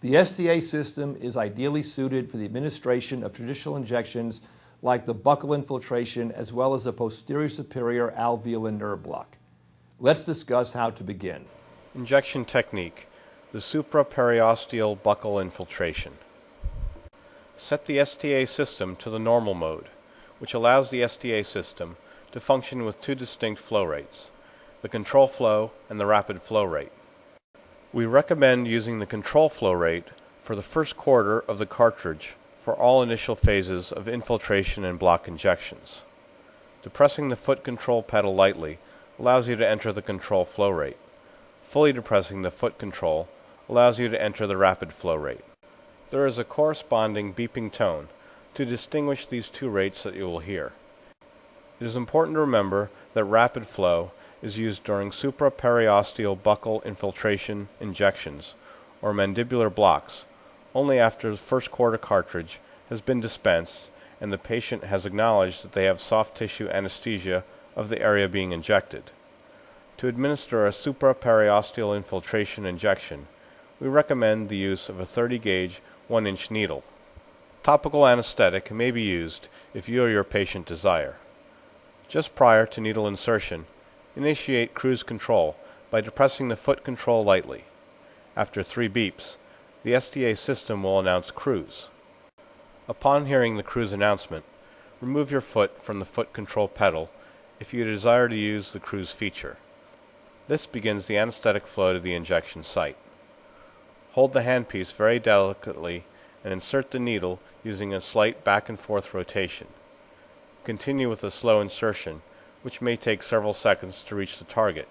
The STA system is ideally suited for the administration of traditional injections like the buccal infiltration as well as the posterior superior alveolar nerve block. Let's discuss how to begin. Injection technique, the supraperiosteal buccal infiltration. Set the STA system to the normal mode, which allows the STA system to function with two distinct flow rates, the control flow and the rapid flow rate. We recommend using the control flow rate for the first quarter of the cartridge for all initial phases of infiltration and block injections. Depressing the foot control pedal lightly allows you to enter the control flow rate. Fully depressing the foot control allows you to enter the rapid flow rate. There is a corresponding beeping tone to distinguish these two rates that you will hear. It is important to remember that rapid flow is used during supraperiosteal buccal infiltration injections or mandibular blocks only after the first quarter cartridge has been dispensed and the patient has acknowledged that they have soft tissue anesthesia of the area being injected. To administer a supraperiosteal infiltration injection, we recommend the use of a 30-gauge 1-inch needle. Topical anesthetic may be used if you or your patient desire. Just prior to needle insertion, initiate cruise control by depressing the foot control lightly. After 3 beeps, the STA system will announce cruise. Upon hearing the cruise announcement, remove your foot from the foot control pedal if you desire to use the cruise feature. This begins the anesthetic flow to the injection site. Hold the handpiece very delicately and insert the needle using a slight back and forth rotation. Continue with a slow insertion, which may take several seconds to reach the target.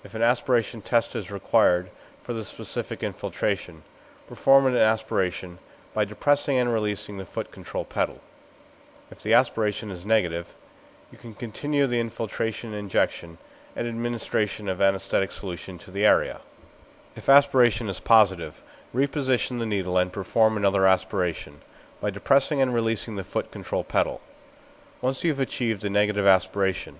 If an aspiration test is required for the specific infiltration, perform an aspiration by depressing and releasing the foot control pedal. If the aspiration is negative, you can continue the infiltration injection and administration of anesthetic solution to the area. If aspiration is positive, reposition the needle and perform another aspiration by depressing and releasing the foot control pedal. Once you've achieved a negative aspiration,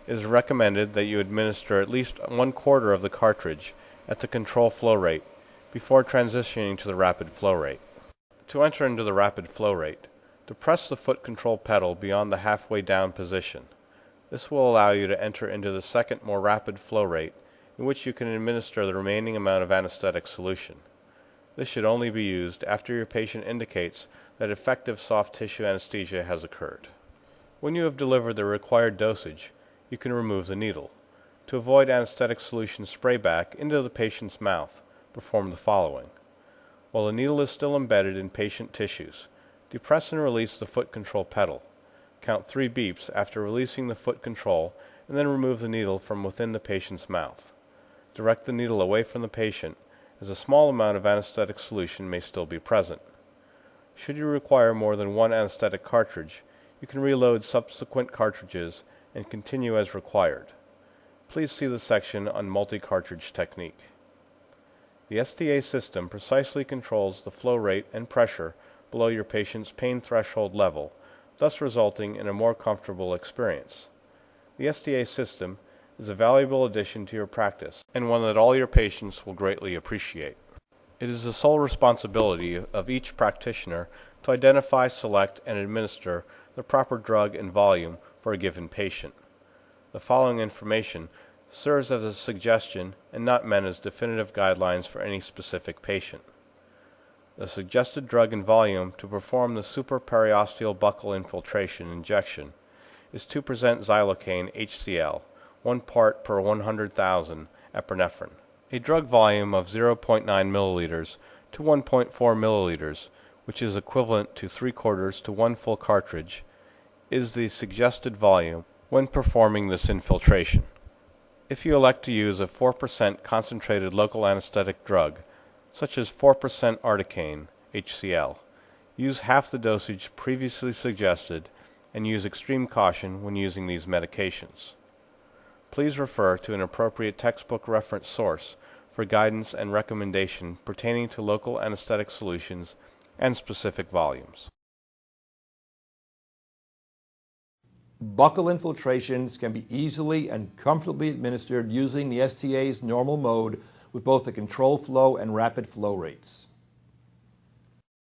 it is recommended that you administer at least 1/4 of the cartridge at the control flow rate before transitioning to the rapid flow rate. To enter into the rapid flow rate, depress the foot control pedal beyond the halfway down position. This will allow you to enter into the second, more rapid flow rate in which you can administer the remaining amount of anesthetic solution. This should only be used after your patient indicates that effective soft tissue anesthesia has occurred. When you have delivered the required dosage, you can remove the needle. To avoid anesthetic solution sprayback into the patient's mouth, perform the following. While the needle is still embedded in patient tissues, depress and release the foot control pedal. Count 3 beeps after releasing the foot control and then remove the needle from within the patient's mouth. Direct the needle away from the patient, as a small amount of anesthetic solution may still be present. Should you require more than one anesthetic cartridge, you can reload subsequent cartridges and continue as required. Please see the section on multi-cartridge technique. The STA system precisely controls the flow rate and pressure below your patient's pain threshold level, thus resulting in a more comfortable experience. The STA system is a valuable addition to your practice and one that all your patients will greatly appreciate. It is the sole responsibility of each practitioner to identify, select, and administer the proper drug and volume for a given patient. The following information serves as a suggestion and not meant as definitive guidelines for any specific patient. The suggested drug and volume to perform the supraperiosteal buccal infiltration injection is 2% xylocaine HCl, 1 part per 100,000 epinephrine. A drug volume of 0.9 milliliters to 1.4 milliliters, which is equivalent to 3/4 to 1 full cartridge, is the suggested volume when performing this infiltration. If you elect to use a 4% concentrated local anesthetic drug, such as 4% articaine HCl, use half the dosage previously suggested and use extreme caution when using these medications. Please refer to an appropriate textbook reference source for guidance and recommendation pertaining to local anesthetic solutions and specific volumes. Buccal infiltrations can be easily and comfortably administered using the STA's normal mode with both the control flow and rapid flow rates.